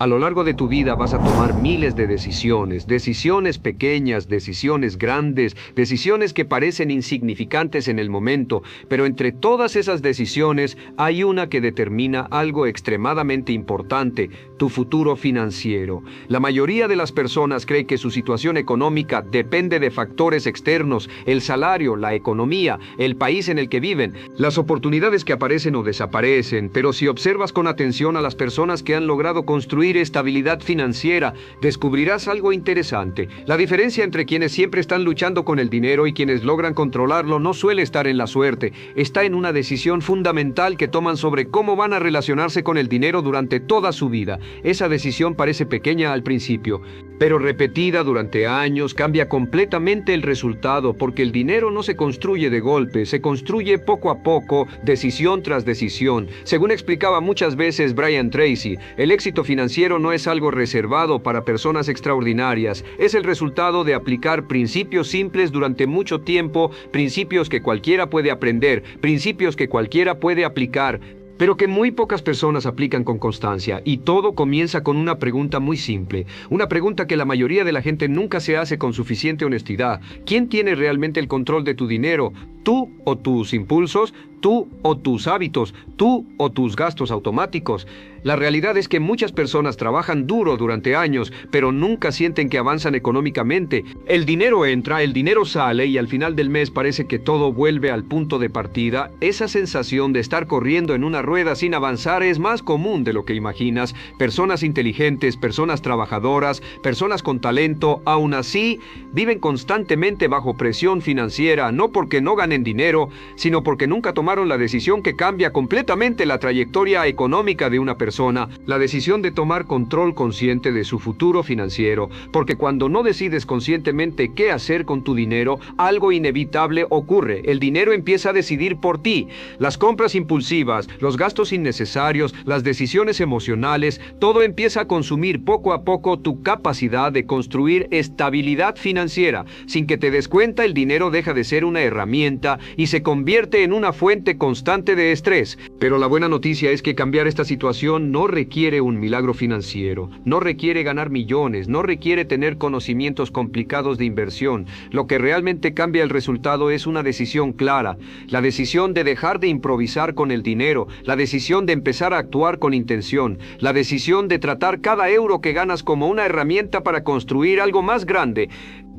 A lo largo de tu vida vas a tomar miles de decisiones, decisiones pequeñas, decisiones grandes, decisiones que parecen insignificantes en el momento, pero entre todas esas decisiones hay una que determina algo extremadamente importante, tu futuro financiero. La mayoría de las personas cree que su situación económica depende de factores externos, el salario, la economía, el país en el que viven, las oportunidades que aparecen o desaparecen, pero si observas con atención a las personas que han logrado construir estabilidad financiera, descubrirás algo interesante. La diferencia entre quienes siempre están luchando con el dinero y quienes logran controlarlo no suele estar en la suerte, está en una decisión fundamental que toman sobre cómo van a relacionarse con el dinero durante toda su vida. Esa decisión parece pequeña al principio, pero repetida durante años cambia completamente el resultado, porque el dinero no se construye de golpe, se construye poco a poco, decisión tras decisión. Según explicaba muchas veces Brian Tracy, el éxito financiero no es algo reservado para personas extraordinarias, es el resultado de aplicar principios simples durante mucho tiempo, principios que cualquiera puede aprender, principios que cualquiera puede aplicar, pero que muy pocas personas aplican con constancia, y todo comienza con una pregunta muy simple, una pregunta que la mayoría de la gente nunca se hace con suficiente honestidad. ¿Quién tiene realmente el control de tu dinero? ¿Tú o tus impulsos? ¿Tú o tus hábitos? ¿Tú o tus gastos automáticos? La realidad es que muchas personas trabajan duro durante años, pero nunca sienten que avanzan económicamente. El dinero entra, el dinero sale y al final del mes parece que todo vuelve al punto de partida. Esa sensación de estar corriendo en una rueda sin avanzar es más común de lo que imaginas. Personas inteligentes, personas trabajadoras, personas con talento, aún así, viven constantemente bajo presión financiera, no porque no ganen dinero, sino porque nunca tomaron la decisión que cambia completamente la trayectoria económica de una persona, la decisión de tomar control consciente de su futuro financiero, porque cuando no decides conscientemente qué hacer con tu dinero, algo inevitable ocurre. El dinero empieza a decidir por ti. Las compras impulsivas, los gastos innecesarios, las decisiones emocionales, todo empieza a consumir poco a poco tu capacidad de construir estabilidad financiera. Sin que te des cuenta, el dinero deja de ser una herramienta y se convierte en una fuente constante de estrés. Pero la buena noticia es que cambiar esta situación no requiere un milagro financiero, no requiere ganar millones, no requiere tener conocimientos complicados de inversión. Lo que realmente cambia el resultado es una decisión clara, la decisión de dejar de improvisar con el dinero, la decisión de empezar a actuar con intención, la decisión de tratar cada euro que ganas como una herramienta para construir algo más grande.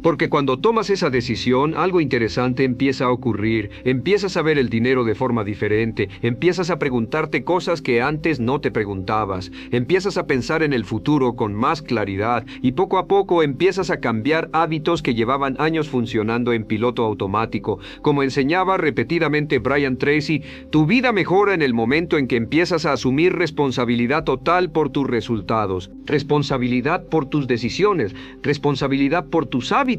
Porque cuando tomas esa decisión, algo interesante empieza a ocurrir. Empiezas a ver el dinero de forma diferente. Empiezas a preguntarte cosas que antes no te preguntabas. Empiezas a pensar en el futuro con más claridad. Y poco a poco empiezas a cambiar hábitos que llevaban años funcionando en piloto automático. Como enseñaba repetidamente Brian Tracy, tu vida mejora en el momento en que empiezas a asumir responsabilidad total por tus resultados. Responsabilidad por tus decisiones. Responsabilidad por tus hábitos.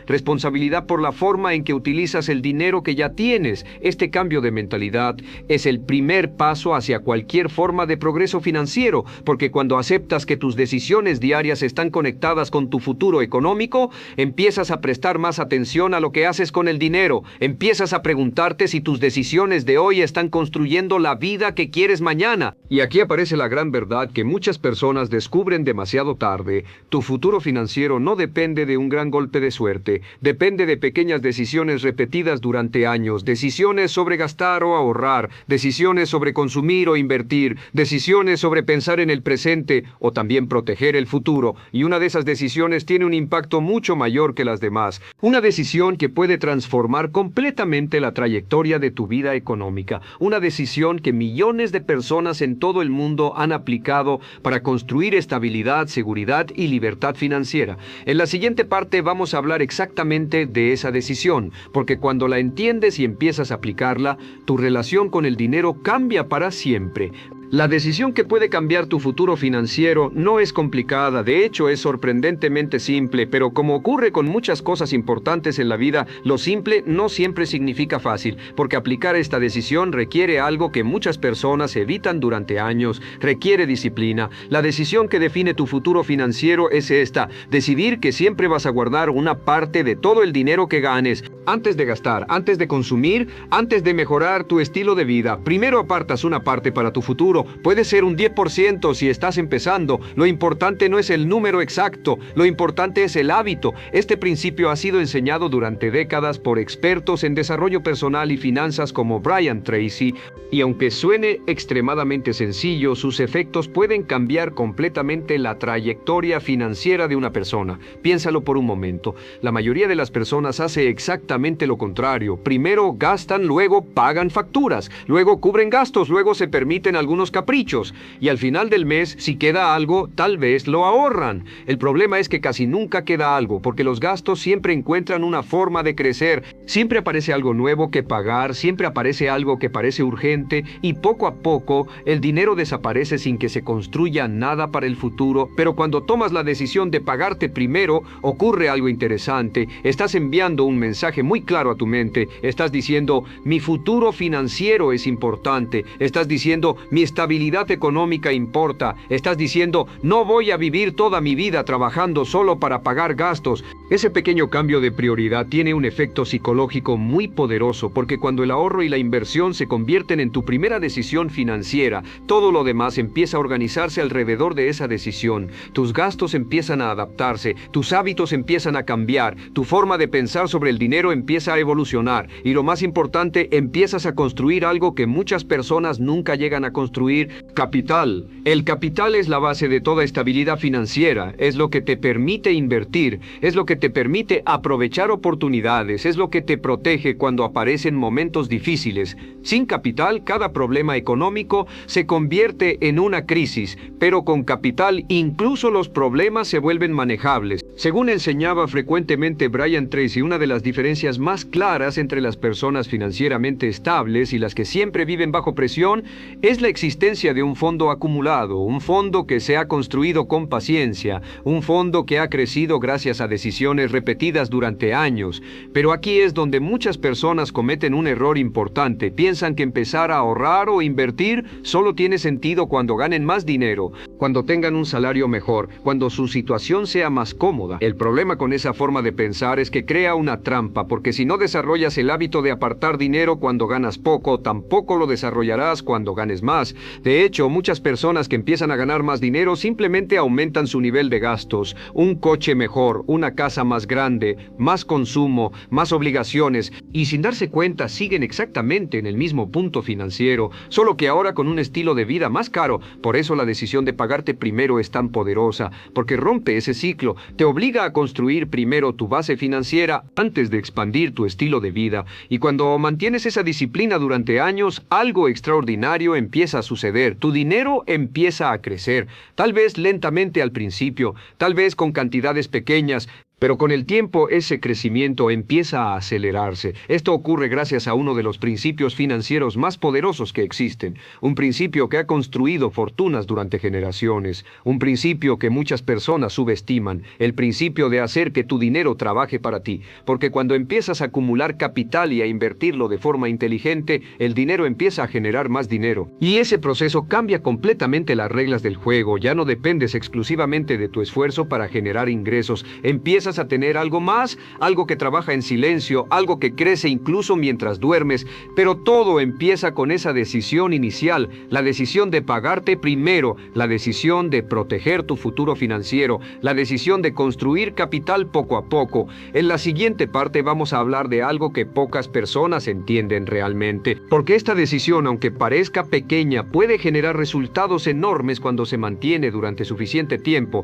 Responsabilidad por la forma en que utilizas el dinero que ya tienes. Este cambio de mentalidad es el primer paso hacia cualquier forma de progreso financiero, porque cuando aceptas que tus decisiones diarias están conectadas con tu futuro económico, empiezas a prestar más atención a lo que haces con el dinero. Empiezas a preguntarte si tus decisiones de hoy están construyendo la vida que quieres mañana. Y aquí aparece la gran verdad que muchas personas descubren demasiado tarde. Tu futuro financiero no depende de un gran golpe de suerte, depende de pequeñas decisiones repetidas durante años, decisiones sobre gastar o ahorrar, decisiones sobre consumir o invertir, decisiones sobre pensar en el presente o también proteger el futuro, y una de esas decisiones tiene un impacto mucho mayor que las demás, una decisión que puede transformar completamente la trayectoria de tu vida económica, una decisión que millones de personas en todo el mundo han aplicado para construir estabilidad, seguridad y libertad financiera. En la siguiente parte vamos a hablar exactamente de esa decisión, porque cuando la entiendes y empiezas a aplicarla, tu relación con el dinero cambia para siempre. La decisión que puede cambiar tu futuro financiero no es complicada, de hecho es sorprendentemente simple, pero como ocurre con muchas cosas importantes en la vida, lo simple no siempre significa fácil, porque aplicar esta decisión requiere algo que muchas personas evitan durante años, requiere disciplina. La decisión que define tu futuro financiero es esta: decidir que siempre vas a guardar una parte de todo el dinero que ganes. Antes de gastar, antes de consumir, antes de mejorar tu estilo de vida, primero apartas una parte para tu futuro. Puede ser un 10% si estás empezando. Lo importante no es el número exacto, lo importante es el hábito. Este principio ha sido enseñado durante décadas por expertos en desarrollo personal y finanzas como Brian Tracy, y aunque suene extremadamente sencillo, sus efectos pueden cambiar completamente la trayectoria financiera de una persona. Piénsalo por un momento. La mayoría de las personas hace exactamente lo contrario. Primero gastan, luego pagan facturas, luego cubren gastos, luego se permiten algunos caprichos, y al final del mes, si queda algo, tal vez lo ahorran. El problema es que casi nunca queda algo, porque los gastos siempre encuentran una forma de crecer. Siempre aparece algo nuevo que pagar, siempre aparece algo que parece urgente, y poco a poco el dinero desaparece sin que se construya nada para el futuro. Pero cuando tomas la decisión de pagarte primero, ocurre algo interesante. Estás enviando un mensaje muy claro a tu mente. Estás diciendo, mi futuro financiero es importante. Estás diciendo, mi estabilidad económica importa. Estás diciendo, no voy a vivir toda mi vida trabajando solo para pagar gastos. Ese pequeño cambio de prioridad tiene un efecto psicológico muy poderoso, porque cuando el ahorro y la inversión se convierten en tu primera decisión financiera, todo lo demás empieza a organizarse alrededor de esa decisión. Tus gastos empiezan a adaptarse, tus hábitos empiezan a cambiar, tu forma de pensar sobre el dinero empieza a evolucionar, y lo más importante, empiezas a construir algo que muchas personas nunca llegan a construir: capital. El capital es la base de toda estabilidad financiera, es lo que te permite invertir, es lo que te permite aprovechar oportunidades, es lo que te protege cuando aparecen momentos difíciles. Sin capital, cada problema económico se convierte en una crisis, pero con capital incluso los problemas se vuelven manejables. Según enseñaba frecuentemente Brian Tracy, una de las diferencias más claras entre las personas financieramente estables y las que siempre viven bajo presión es la existencia de un fondo acumulado, un fondo que se ha construido con paciencia, un fondo que ha crecido gracias a decisiones repetidas durante años. Pero aquí es donde muchas personas cometen un error importante. Piensan que empezar a ahorrar o invertir solo tiene sentido cuando ganen más dinero, cuando tengan un salario mejor, cuando su situación sea más cómoda. El problema con esa forma de pensar es que crea una trampa, porque si no desarrollas el hábito de apartar dinero cuando ganas poco, tampoco lo desarrollarás cuando ganes más. De hecho, muchas personas que empiezan a ganar más dinero simplemente aumentan su nivel de gastos: un coche mejor, una casa más grande, más consumo, más obligaciones, y sin darse cuenta siguen exactamente en el mismo punto financiero, solo que ahora con un estilo de vida más caro. Por eso la decisión de pagarte primero es tan poderosa, porque rompe ese ciclo, te obliga a construir primero tu base financiera antes de expandir tu estilo de vida. Y cuando mantienes esa disciplina durante años, algo extraordinario empieza a suceder. Tu dinero empieza a crecer, tal vez lentamente al principio, tal vez con cantidades pequeñas, pero con el tiempo ese crecimiento empieza a acelerarse. Esto ocurre gracias a uno de los principios financieros más poderosos que existen, un principio que ha construido fortunas durante generaciones, un principio que muchas personas subestiman: el principio de hacer que tu dinero trabaje para ti, porque cuando empiezas a acumular capital y a invertirlo de forma inteligente, el dinero empieza a generar más dinero. Y ese proceso cambia completamente las reglas del juego. Ya no dependes exclusivamente de tu esfuerzo para generar ingresos, empiezas a tener algo más, algo que trabaja en silencio, algo que crece incluso mientras duermes. Pero todo empieza con esa decisión inicial, la decisión de pagarte primero, la decisión de proteger tu futuro financiero, la decisión de construir capital poco a poco. En la siguiente parte vamos a hablar de algo que pocas personas entienden realmente, porque esta decisión, aunque parezca pequeña, puede generar resultados enormes cuando se mantiene durante suficiente tiempo.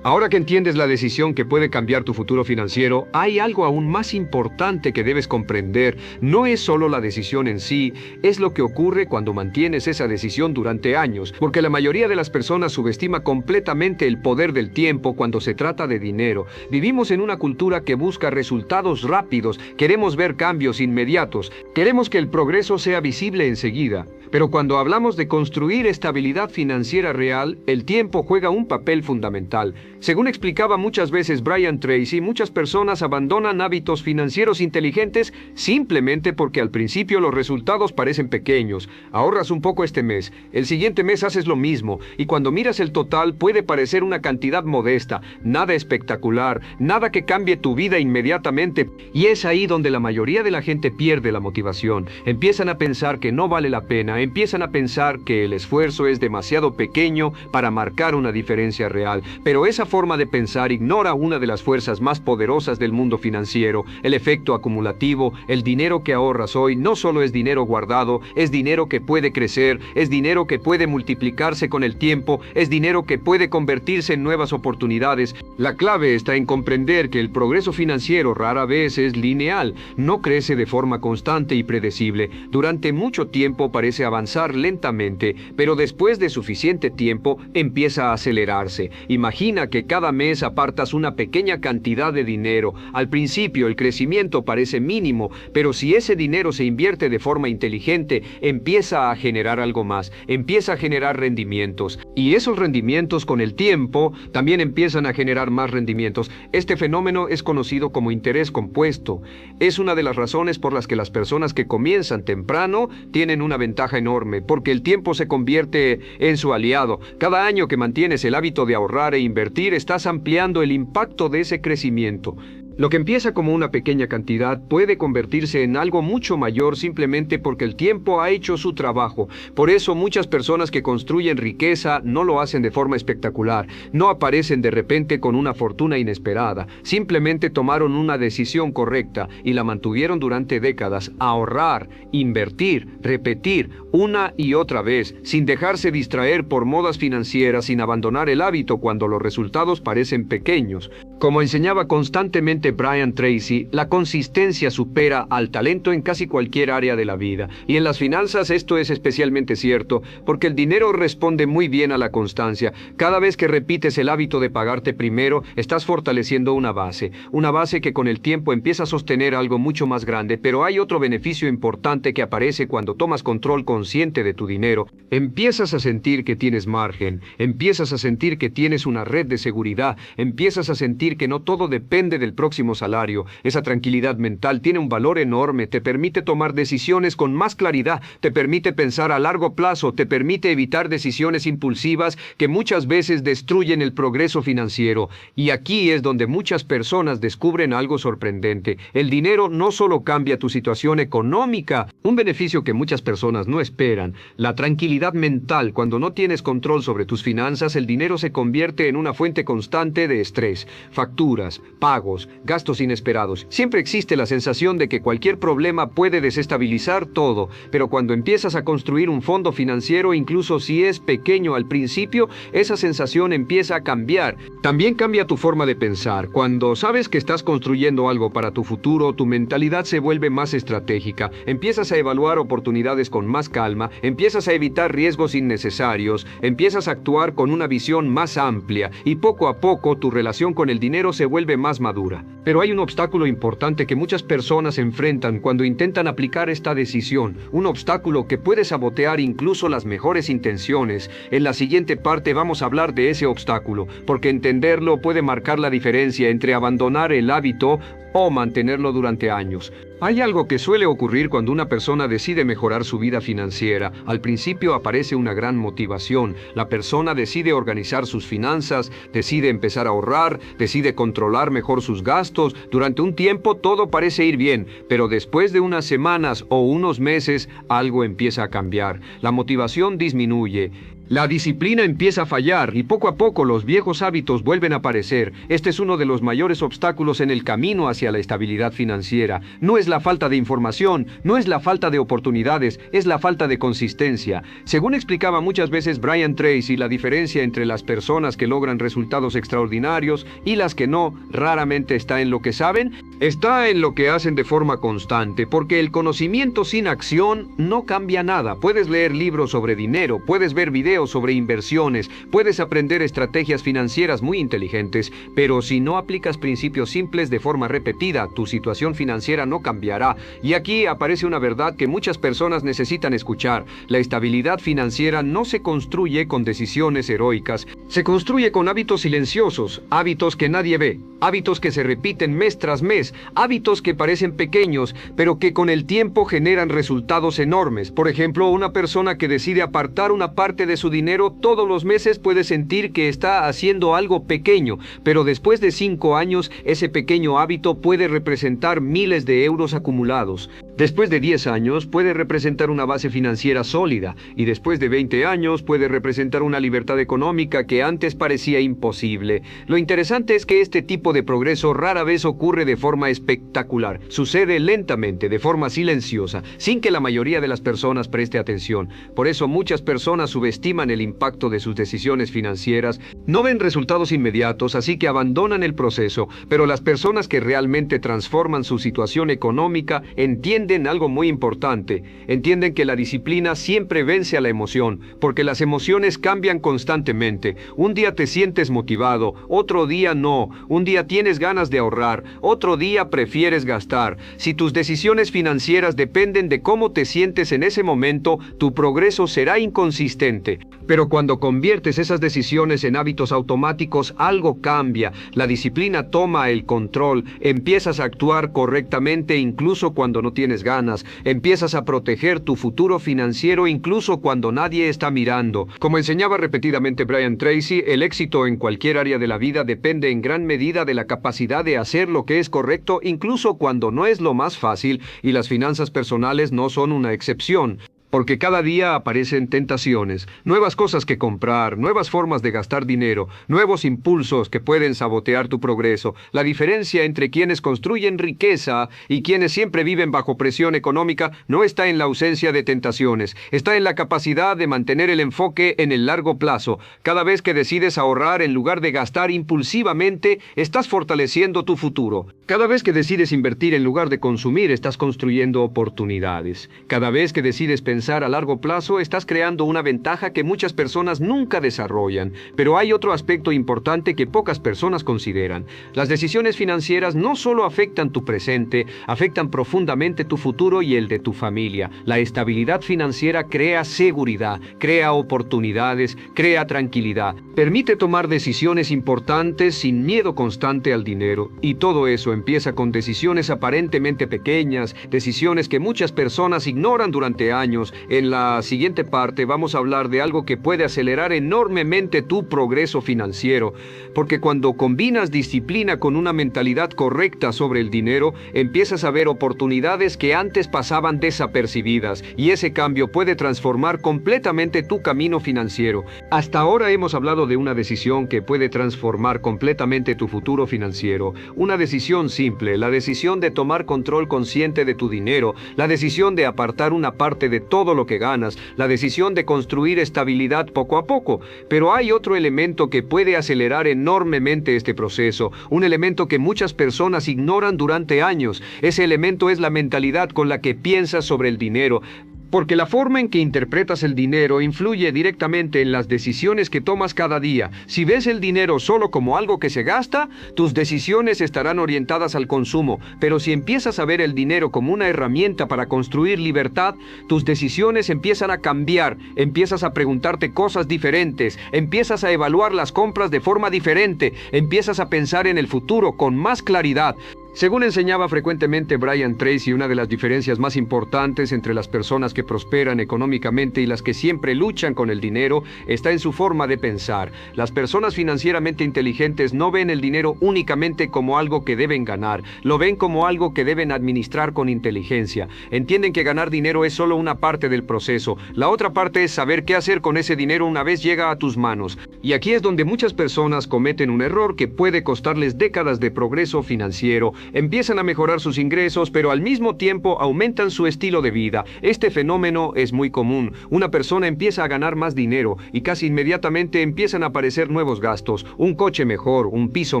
Ahora que entiendes la decisión que puede cambiar tu futuro financiero, hay algo aún más importante que debes comprender. No es solo la decisión en sí, es lo que ocurre cuando mantienes esa decisión durante años, porque la mayoría de las personas subestima completamente el poder del tiempo cuando se trata de dinero. Vivimos en una cultura que busca resultados rápidos, queremos ver cambios inmediatos, queremos que el progreso sea visible enseguida. Pero cuando hablamos de construir estabilidad financiera real, el tiempo juega un papel fundamental. Según explicaba muchas veces Brian Tracy, muchas personas abandonan hábitos financieros inteligentes simplemente porque al principio los resultados parecen pequeños. Ahorras un poco este mes, el siguiente mes haces lo mismo, y cuando miras el total puede parecer una cantidad modesta, nada espectacular, nada que cambie tu vida inmediatamente. Y es ahí donde la mayoría de la gente pierde la motivación. Empiezan a pensar que no vale la pena, empiezan a pensar que el esfuerzo es demasiado pequeño para marcar una diferencia real. Pero esa forma de pensar ignora una de las fuerzas más poderosas del mundo financiero, el efecto acumulativo. El dinero que ahorras hoy no solo es dinero guardado, es dinero que puede crecer, es dinero que puede multiplicarse con el tiempo, es dinero que puede convertirse en nuevas oportunidades. La clave está en comprender que el progreso financiero rara vez es lineal, no crece de forma constante y predecible. Durante mucho tiempo parece avanzar lentamente, pero después de suficiente tiempo empieza a acelerarse. Imagina que cada mes apartas una pequeña cantidad de dinero. Al principio el crecimiento parece mínimo, pero si ese dinero se invierte de forma inteligente, empieza a generar algo más, empieza a generar rendimientos. Y esos rendimientos con el tiempo también empiezan a generar más rendimientos. Este fenómeno es conocido como interés compuesto. Es una de las razones por las que las personas que comienzan temprano tienen una ventaja enorme, porque el tiempo se convierte en su aliado. Cada año que mantienes el hábito de ahorrar e invertir, estás ampliando el impacto de ese crecimiento. Lo que empieza como una pequeña cantidad puede convertirse en algo mucho mayor simplemente porque el tiempo ha hecho su trabajo. Por eso muchas personas que construyen riqueza no lo hacen de forma espectacular, no aparecen de repente con una fortuna inesperada. Simplemente tomaron una decisión correcta y la mantuvieron durante décadas. Ahorrar, invertir, repetir una y otra vez, sin dejarse distraer por modas financieras, sin abandonar el hábito cuando los resultados parecen pequeños. Como enseñaba constantemente Brian Tracy, la consistencia supera al talento en casi cualquier área de la vida. Y en las finanzas esto es especialmente cierto, porque el dinero responde muy bien a la constancia. Cada vez que repites el hábito de pagarte primero, estás fortaleciendo una base que con el tiempo empieza a sostener algo mucho más grande. Pero hay otro beneficio importante que aparece cuando tomas control consciente de tu dinero. Empiezas a sentir que tienes margen, empiezas a sentir que tienes una red de seguridad, empiezas a sentir que no todo depende del próximo salario. Esa tranquilidad mental tiene un valor enorme, te permite tomar decisiones con más claridad, te permite pensar a largo plazo, te permite evitar decisiones impulsivas que muchas veces destruyen el progreso financiero. Y aquí es donde muchas personas descubren algo sorprendente. El dinero no solo cambia tu situación económica, un beneficio que muchas personas no esperan. La tranquilidad mental, cuando no tienes control sobre tus finanzas, el dinero se convierte en una fuente constante de estrés. Facturas, pagos, gastos inesperados. Siempre existe la sensación de que cualquier problema puede desestabilizar todo, pero cuando empiezas a construir un fondo financiero, incluso si es pequeño al principio, esa sensación empieza a cambiar. También cambia tu forma de pensar. Cuando sabes que estás construyendo algo para tu futuro, tu mentalidad se vuelve más estratégica. Empiezas a evaluar oportunidades con más calma, empiezas a evitar riesgos innecesarios, empiezas a actuar con una visión más amplia y poco a poco tu relación con el dinero se vuelve más madura. Pero hay un obstáculo importante que muchas personas enfrentan cuando intentan aplicar esta decisión, un obstáculo que puede sabotear incluso las mejores intenciones. En la siguiente parte vamos a hablar de ese obstáculo, porque entenderlo puede marcar la diferencia entre abandonar el hábito o mantenerlo durante años. Hay algo que suele ocurrir cuando una persona decide mejorar su vida financiera. Al principio aparece una gran motivación. La persona decide organizar sus finanzas, decide empezar a ahorrar, decide controlar mejor sus gastos. Durante un tiempo todo parece ir bien, pero después de unas semanas o unos meses, algo empieza a cambiar. La motivación disminuye. La disciplina empieza a fallar y poco a poco los viejos hábitos vuelven a aparecer. Este es uno de los mayores obstáculos en el camino hacia la estabilidad financiera. No es la falta de información, no es la falta de oportunidades, es la falta de consistencia. Según explicaba muchas veces Brian Tracy, la diferencia entre las personas que logran resultados extraordinarios y las que no, raramente está en lo que saben, está en lo que hacen de forma constante, porque el conocimiento sin acción no cambia nada. Puedes leer libros sobre dinero, puedes ver videos videos sobre inversiones, puedes aprender estrategias financieras muy inteligentes, pero si no aplicas principios simples de forma repetida, tu situación financiera no cambiará. Y aquí aparece una verdad que muchas personas necesitan escuchar. La estabilidad financiera no se construye con decisiones heroicas, se construye con hábitos silenciosos, hábitos que nadie ve, hábitos que se repiten mes tras mes, hábitos que parecen pequeños, pero que con el tiempo generan resultados enormes. Por ejemplo, una persona que decide apartar una parte de su dinero todos los meses puede sentir que está haciendo algo pequeño, pero después de 5 años, ese pequeño hábito puede representar miles de euros acumulados. Después de 10 años puede representar una base financiera sólida, y después de 20 años puede representar una libertad económica que antes parecía imposible. Lo interesante es que este tipo de progreso rara vez ocurre de forma espectacular. Sucede lentamente, de forma silenciosa, sin que la mayoría de las personas preste atención. Por eso muchas personas subestiman el impacto de sus decisiones financieras, no ven resultados inmediatos, así que abandonan el proceso. Pero las personas que realmente transforman su situación económica entienden algo muy importante. Entienden que la disciplina siempre vence a la emoción, porque las emociones cambian constantemente. Un día te sientes motivado, otro día no. Un día tienes ganas de ahorrar, otro día prefieres gastar. Si tus decisiones financieras dependen de cómo te sientes en ese momento, tu progreso será inconsistente. Pero cuando conviertes esas decisiones en hábitos automáticos, algo cambia. La disciplina toma el control. Empiezas a actuar correctamente incluso cuando no tienes ganas. Empiezas a proteger tu futuro financiero incluso cuando nadie está mirando. Como enseñaba repetidamente Brian Tracy, el éxito en cualquier área de la vida depende en gran medida de la capacidad de hacer lo que es correcto incluso cuando no es lo más fácil, y las finanzas personales no son una excepción. Porque cada día aparecen tentaciones, nuevas cosas que comprar, nuevas formas de gastar dinero, nuevos impulsos que pueden sabotear tu progreso. La diferencia entre quienes construyen riqueza y quienes siempre viven bajo presión económica no está en la ausencia de tentaciones, está en la capacidad de mantener el enfoque en el largo plazo. Cada vez que decides ahorrar en lugar de gastar impulsivamente, estás fortaleciendo tu futuro. Cada vez que decides invertir en lugar de consumir, estás construyendo oportunidades. Cada vez que decides pensar a largo plazo, estás creando una ventaja que muchas personas nunca desarrollan. Pero hay otro aspecto importante que pocas personas consideran. Las decisiones financieras no solo afectan tu presente, afectan profundamente tu futuro y el de tu familia. La estabilidad financiera crea seguridad, crea oportunidades, crea tranquilidad. Permite tomar decisiones importantes sin miedo constante al dinero. Y todo eso empieza con decisiones aparentemente pequeñas, decisiones que muchas personas ignoran durante años. En la siguiente parte vamos a hablar de algo que puede acelerar enormemente tu progreso financiero, porque cuando combinas disciplina con una mentalidad correcta sobre el dinero, empiezas a ver oportunidades que antes pasaban desapercibidas, y ese cambio puede transformar completamente tu camino financiero. Hasta ahora hemos hablado de una decisión que puede transformar completamente tu futuro financiero, una decisión simple, la decisión de tomar control consciente de tu dinero, la decisión de apartar una parte de todo lo que ganas, la decisión de construir estabilidad poco a poco. Pero hay otro elemento que puede acelerar enormemente este proceso, un elemento que muchas personas ignoran durante años. Ese elemento es la mentalidad con la que piensas sobre el dinero. Porque la forma en que interpretas el dinero influye directamente en las decisiones que tomas cada día. Si ves el dinero solo como algo que se gasta, tus decisiones estarán orientadas al consumo. Pero si empiezas a ver el dinero como una herramienta para construir libertad, tus decisiones empiezan a cambiar. Empiezas a preguntarte cosas diferentes. Empiezas a evaluar las compras de forma diferente. Empiezas a pensar en el futuro con más claridad. Según enseñaba frecuentemente Brian Tracy, una de las diferencias más importantes entre las personas que prosperan económicamente y las que siempre luchan con el dinero está en su forma de pensar. Las personas financieramente inteligentes no ven el dinero únicamente como algo que deben ganar, lo ven como algo que deben administrar con inteligencia. Entienden que ganar dinero es solo una parte del proceso. La otra parte es saber qué hacer con ese dinero una vez llega a tus manos. Y aquí es donde muchas personas cometen un error que puede costarles décadas de progreso financiero. Empiezan a mejorar sus ingresos, pero al mismo tiempo aumentan su estilo de vida. Este fenómeno es muy común. Una persona empieza a ganar más dinero y casi inmediatamente empiezan a aparecer nuevos gastos, un coche mejor, un piso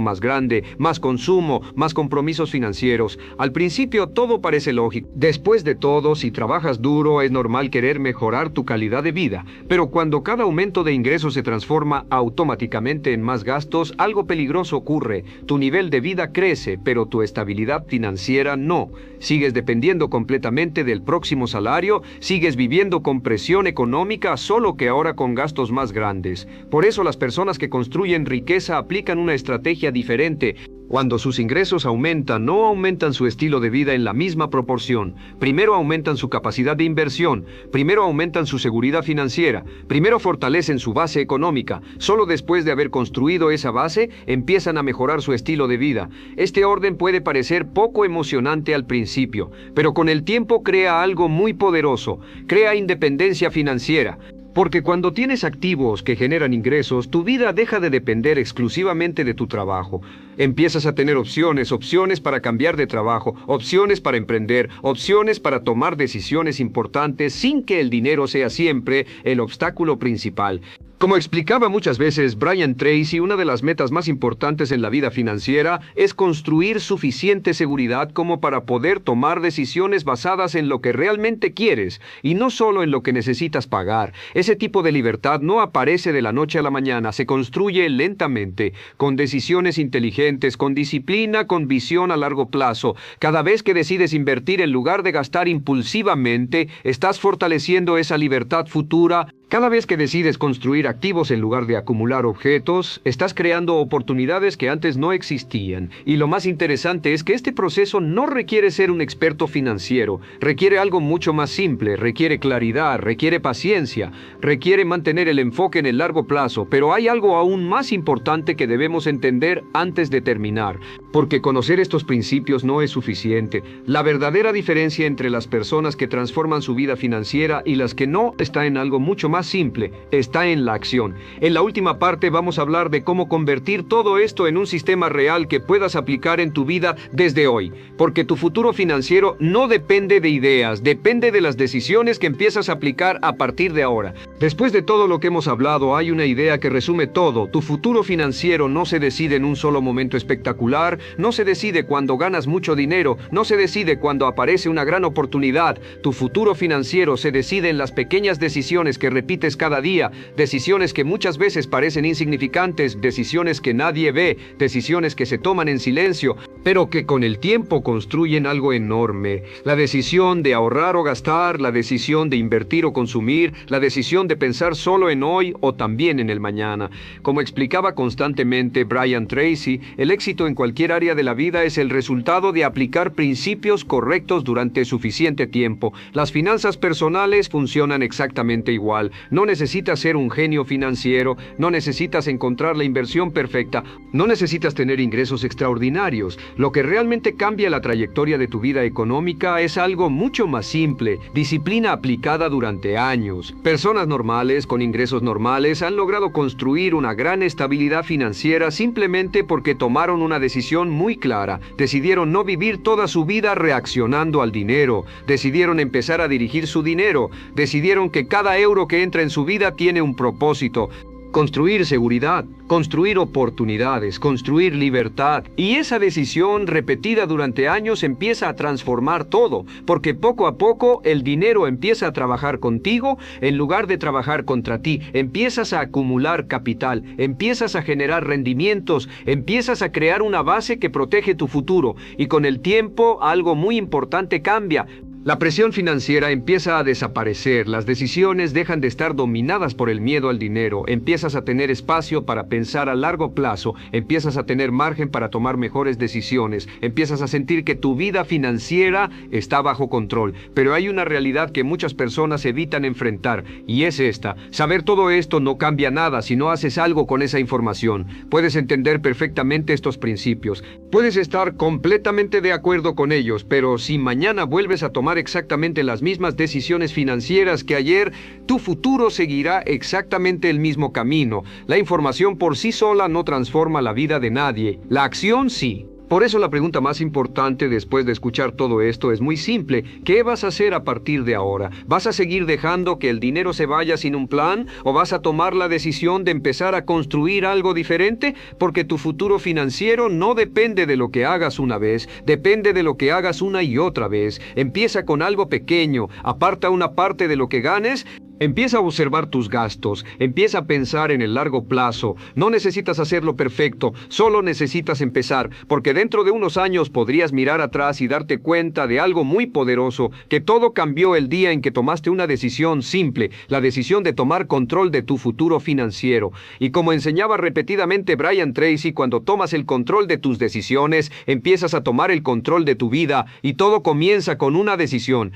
más grande, más consumo, más compromisos financieros. Al principio todo parece lógico. Después de todo, si trabajas duro, es normal querer mejorar tu calidad de vida. Pero cuando cada aumento de ingresos se transforma automáticamente en más gastos, algo peligroso ocurre. Tu nivel de vida crece, pero tu estabilidad financiera no. Sigues dependiendo completamente del próximo salario, sigues viviendo con presión económica, solo que ahora con gastos más grandes. Por eso las personas que construyen riqueza aplican una estrategia diferente. Cuando sus ingresos aumentan, no aumentan su estilo de vida en la misma proporción. Primero aumentan su capacidad de inversión, primero aumentan su seguridad financiera, primero fortalecen su base económica. Solo después de haber construido esa base, empiezan a mejorar su estilo de vida. Este orden puede parecer poco emocionante al principio, pero con el tiempo crea algo muy poderoso, crea independencia financiera. Porque cuando tienes activos que generan ingresos, tu vida deja de depender exclusivamente de tu trabajo. Empiezas a tener opciones para cambiar de trabajo, opciones para emprender, opciones para tomar decisiones importantes sin que el dinero sea siempre el obstáculo principal. Como explicaba muchas veces Brian Tracy, una de las metas más importantes en la vida financiera es construir suficiente seguridad como para poder tomar decisiones basadas en lo que realmente quieres y no solo en lo que necesitas pagar. Ese tipo de libertad no aparece de la noche a la mañana, se construye lentamente, con decisiones inteligentes, con disciplina, con visión a largo plazo. Cada vez que decides invertir en lugar de gastar impulsivamente, estás fortaleciendo esa libertad futura. Cada vez que decides construir activos en lugar de acumular objetos, estás creando oportunidades que antes no existían. Y lo más interesante es que este proceso no requiere ser un experto financiero, requiere algo mucho más simple, requiere claridad, requiere paciencia, requiere mantener el enfoque en el largo plazo, pero hay algo aún más importante que debemos entender antes de terminar, porque conocer estos principios no es suficiente. La verdadera diferencia entre las personas que transforman su vida financiera y las que no está en algo mucho más simple, está en la acción. En la última parte vamos a hablar de cómo convertir todo esto en un sistema real que puedas aplicar en tu vida desde hoy, porque tu futuro financiero no depende de ideas, depende de las decisiones que empiezas a aplicar a partir de ahora. Después de todo lo que hemos hablado, hay una idea que resume todo. Tu futuro financiero no se decide en un solo momento espectacular, no se decide cuando ganas mucho dinero, no se decide cuando aparece una gran oportunidad. Tu futuro financiero se decide en las pequeñas decisiones que repites cada día, decisiones que muchas veces parecen insignificantes, decisiones que nadie ve, decisiones que se toman en silencio, pero que con el tiempo construyen algo enorme. La decisión de ahorrar o gastar, la decisión de invertir o consumir, la decisión de pensar solo en hoy o también en el mañana. Como explicaba constantemente Brian Tracy, el éxito en cualquier área de la vida es el resultado de aplicar principios correctos durante suficiente tiempo. Las finanzas personales funcionan exactamente igual. No necesitas ser un genio financiero, no necesitas encontrar la inversión perfecta, no necesitas tener ingresos extraordinarios. Lo que realmente cambia la trayectoria de tu vida económica es algo mucho más simple, disciplina aplicada durante años. Personas normales con ingresos normales han logrado construir una gran estabilidad financiera simplemente porque tomaron una decisión muy clara. Decidieron no vivir toda su vida reaccionando al dinero, decidieron empezar a dirigir su dinero, decidieron que cada euro que entra en su vida tiene un propósito. Construir seguridad, construir oportunidades, construir libertad. Y esa decisión repetida durante años empieza a transformar todo, porque poco a poco el dinero empieza a trabajar contigo en lugar de trabajar contra ti. Empiezas a acumular capital, empiezas a generar rendimientos, empiezas a crear una base que protege tu futuro. Y con el tiempo algo muy importante cambia. La presión financiera empieza a desaparecer, las decisiones dejan de estar dominadas por el miedo al dinero, empiezas a tener espacio para pensar a largo plazo, empiezas a tener margen para tomar mejores decisiones, empiezas a sentir que tu vida financiera está bajo control. Pero hay una realidad que muchas personas evitan enfrentar, y es esta. Saber todo esto no cambia nada si no haces algo con esa información. Puedes entender perfectamente estos principios, puedes estar completamente de acuerdo con ellos, pero si mañana vuelves a tomar exactamente las mismas decisiones financieras que ayer, tu futuro seguirá exactamente el mismo camino. La información por sí sola no transforma la vida de nadie. La acción sí. Por eso la pregunta más importante después de escuchar todo esto es muy simple. ¿Qué vas a hacer a partir de ahora? ¿Vas a seguir dejando que el dinero se vaya sin un plan? ¿O vas a tomar la decisión de empezar a construir algo diferente? Porque tu futuro financiero no depende de lo que hagas una vez, depende de lo que hagas una y otra vez. Empieza con algo pequeño, aparta una parte de lo que ganes. Empieza a observar tus gastos, empieza a pensar en el largo plazo. No necesitas hacerlo perfecto, solo necesitas empezar, porque dentro de unos años podrías mirar atrás y darte cuenta de algo muy poderoso, que todo cambió el día en que tomaste una decisión simple, la decisión de tomar control de tu futuro financiero. Y como enseñaba repetidamente Brian Tracy, cuando tomas el control de tus decisiones, empiezas a tomar el control de tu vida, y todo comienza con una decisión.